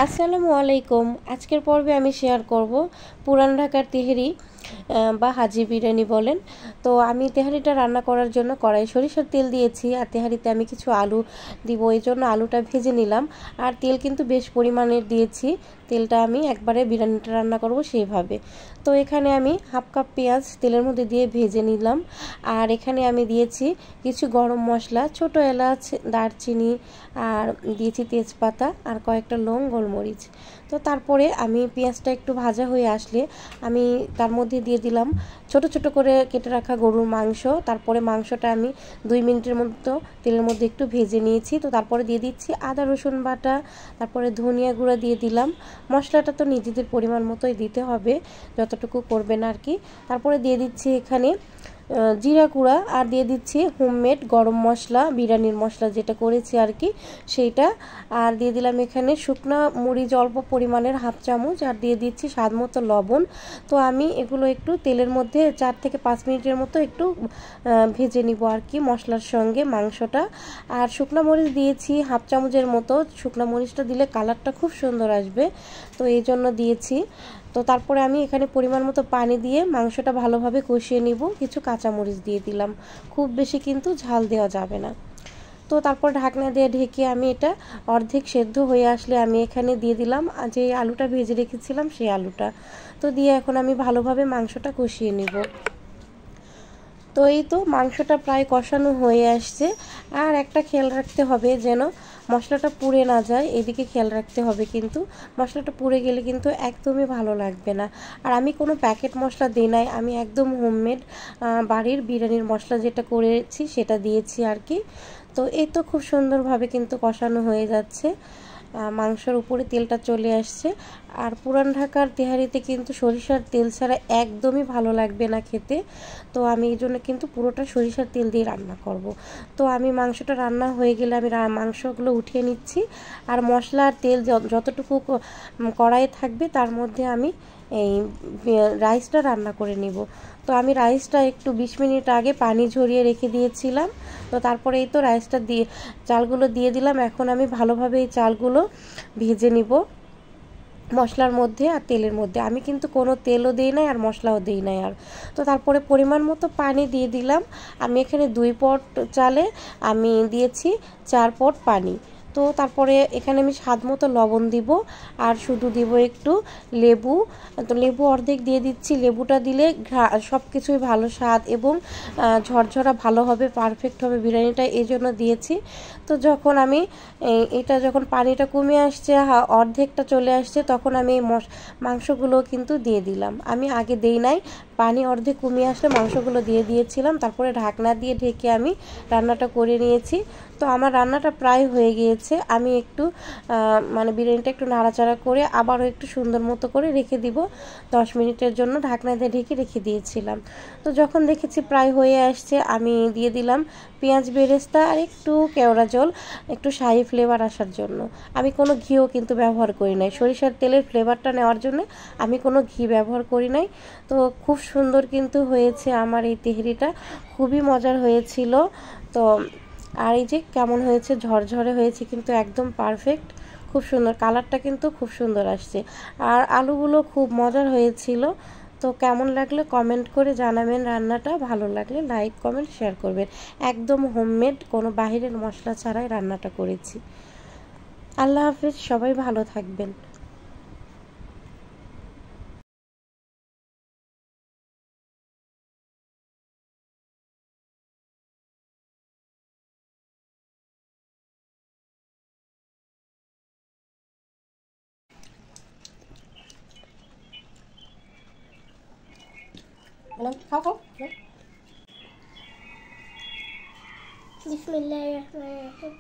আসসালামু আলাইকুম। আজকের পর্বে আমি শেয়ার করব পুরান ঢাকার তেহারি বা হাজি বিরিয়ানি বলেন। তো আমি তেহারিটা রান্না করার জন্য কড়াই সরিষার তেল দিয়েছি, আর তেহারিতে আমি কিছু আলু দিব, এই জন্য আলুটা ভেজে নিলাম। আর তেল কিন্তু বেশ পরিমাণের দিয়েছি, তেলটা আমি একবারে বিরিয়ানিটা রান্না করব সেইভাবে। তো এখানে আমি হাফ কাপ পেঁয়াজ তেলের মধ্যে দিয়ে ভেজে নিলাম। আর এখানে আমি দিয়েছি কিছু গরম মশলা, ছোট এলাচ, দারচিনি, আর দিয়েছি তেজপাতা আর কয়েকটা লং, গোলমরিচ। তো তারপরে আমি পেঁয়াজটা একটু ভাজা হয়ে আসলে আমি তার মধ্যে দিয়ে দিলাম ছোট ছোট করে কেটে রাখা গরুর মাংস। তারপরে মাংসটা আমি 2 মিনিটের মতো তেলের মধ্যে একটু ভেজে নিয়েছি। তো তারপরে দিয়ে দিচ্ছি আদা রসুন বাটা, তারপরে ধনিয়া গুঁড়া দিয়ে দিলাম। মশলাটা তো নিজেদের পরিমাণ মতোই দিতে হবে, যতটুকু করবেন আর কি। তারপরে দিয়ে দিচ্ছি এখানে জিরা গুঁড়া, আর দিয়ে দিচ্ছি হোমমেড গরম মশলা, বিরিয়ানির মশলা যেটা করেছি আর কি সেইটা। আর দিয়ে দিলাম এখানে শুকনা মরিচ অল্প পরিমাণের হাফ চামচ, আর দিয়ে দিচ্ছি স্বাদ মতো লবণ। তো আমি এগুলো একটু তেলের মধ্যে 4 থেকে 5 মিনিটের মতো একটু ভেজে নিব আর কি মশলার সঙ্গে মাংসটা। আর শুকনা মরিচ দিয়েছি হাফ চামচের মতো, শুকনা মরিচটা দিলে কালারটা খুব সুন্দর আসবে, তো এই জন্য দিয়েছি। তো তারপরে আমি এখানে পরিমাণ মতো পানি দিয়ে মাংসটা ভালোভাবে কষিয়ে নিব। কিছু কাঁচামরিচ দিয়ে দিলাম, খুব বেশি কিন্তু ঝাল দেওয়া যাবে না। তো তারপর ঢাকনা দিয়ে ঢেকে আমি এটা অর্ধেক সেদ্ধ হয়ে আসলে আমি এখানে দিয়ে দিলাম যে আলুটা ভেজে রেখেছিলাম সেই আলুটা। তো দিয়ে এখন আমি ভালোভাবে মাংসটা কষিয়ে নিব। তো এই তো মাংসটা প্রায় কষানো হয়ে আসছে। আর একটা খেয়াল রাখতে হবে যেন মশলাটা পুড়ে না যায়, এদিকে খেয়াল রাখতে হবে, কিন্তু মশলাটা পুড়ে গেলে কিন্তু একদমই ভালো লাগবে না। আর আমি কোনো প্যাকেট মশলা দিই নাই, আমি একদম হোমমেড বাড়ির বিরিয়ানির মশলা যেটা করেছি সেটা দিয়েছি আর কি। তো এই তো খুব সুন্দরভাবে কিন্তু কষানো হয়ে যাচ্ছে, মাংসের উপরে তেলটা চলে আসছে। আর পুরান ঢাকার তেহারিতে কিন্তু সরিষার তেল ছাড়া একদমই ভালো লাগবে না খেতে। তো আমি এই জন্য কিন্তু পুরোটা সরিষার তেল দিয়ে রান্না করব। তো আমি মাংসটা রান্না হয়ে গেলে আমি মাংসগুলো উঠিয়ে নিচ্ছি। আর মশলা আর তেল যতটুকু কড়াইয়ে থাকবে তার মধ্যে আমি এই রাইসটা রান্না করে নিব। তো আমি রাইসটা একটু 20 মিনিট আগে পানি ঝরিয়ে রেখে দিয়েছিলাম। তো তারপরে এই তো রাইসটা দিয়ে চালগুলো দিয়ে দিলাম। এখন আমি ভালোভাবে এই চালগুলো ভেজে নিব মশলার মধ্যে আর তেলের মধ্যে। আমি কিন্তু কোনো তেলও দিই নাই আর মশলাও দিই নাই। আর তো তারপরে পরিমাণ মতো পানি দিয়ে দিলাম। আমি এখানে 2 পট চালে আমি দিয়েছি 4 পট পানি। তো তারপরে এখানে আমি স্বাদ মতো লবণ দিব, আর শুধু দিব একটু লেবু। তো লেবু অর্ধেক দিয়ে দিচ্ছি, লেবুটা দিলে সব কিছুই ভালো স্বাদ এবং ঝরঝরা ভালো হবে, পারফেক্ট হবে বিরিয়ানিটা, এই জন্য দিয়েছি। তো যখন আমি এটা যখন পানিটা কমে আসছে, অর্ধেকটা চলে আসছে, তখন আমি এই মাংসগুলো কিন্তু দিয়ে দিলাম। আমি আগে দেই নাই, পানি অর্ধেক কমে আসলে মাংসগুলো দিয়ে দিয়েছিলাম। তারপরে ঢাকনা দিয়ে ঢেকে আমি রান্নাটা করে নিয়েছি। তো আমার রান্নাটা প্রায় হয়ে গিয়েছে। আমি একটু মানে বিরিয়ানিটা একটু নাড়াচাড়া করে আবারও একটু সুন্দর মতো করে রেখে দিব 10 মিনিটের জন্য, ঢাকনা দিয়ে ঢেকে রেখে দিয়েছিলাম। তো যখন দেখেছি প্রায় হয়ে আসছে, আমি দিয়ে দিলাম পেঁয়াজ বেরেস্তা আর একটু কেওড়া জল, একটু শাহি ফ্লেভার আসার জন্য। আমি কোনো ঘিও কিন্তু ব্যবহার করি নাই, সরিষার তেলের ফ্লেভারটা নেওয়ার জন্য আমি কোনো ঘি ব্যবহার করি নাই। তো খুব সুন্দর কিন্তু হয়েছে আমার এই তেহারিটা, খুবই মজার হয়েছিল। তো আর এই যে কেমন হয়েছে, ঝরঝরে হয়েছে কিন্তু একদম পারফেক্ট, খুব সুন্দর কালারটা কিন্তু খুব সুন্দর আসছে। আর আলুগুলো খুব মজার হয়েছিল। তো কেমন লাগলো কমেন্ট করে জানাবেন। রান্নাটা ভালো লাগলে লাইক কমেন্ট শেয়ার করবেন। একদম হোমমেড, কোনো বাহিরের মশলা ছাড়াই রান্নাটা করেছি। আল্লাহ হাফেজ, সবাই ভালো থাকবেন। খাও খাও। বিসমিল্লাহিররহমানিররহিম।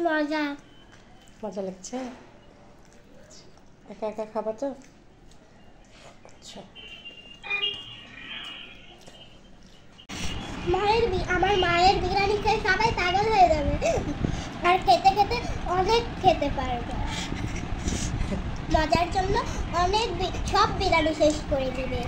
মজা মজা লাগছে, একা একা খাবা তো? আচ্ছা, আমার মায়ের বিরিয়ানি খেয়ে সবাই পাগল হয়ে যাবে, আর খেতে খেতে অনেক খেতে পারবে। মজার জন্য অনেক সব বিরিয়ানি শেষ করে দিবে।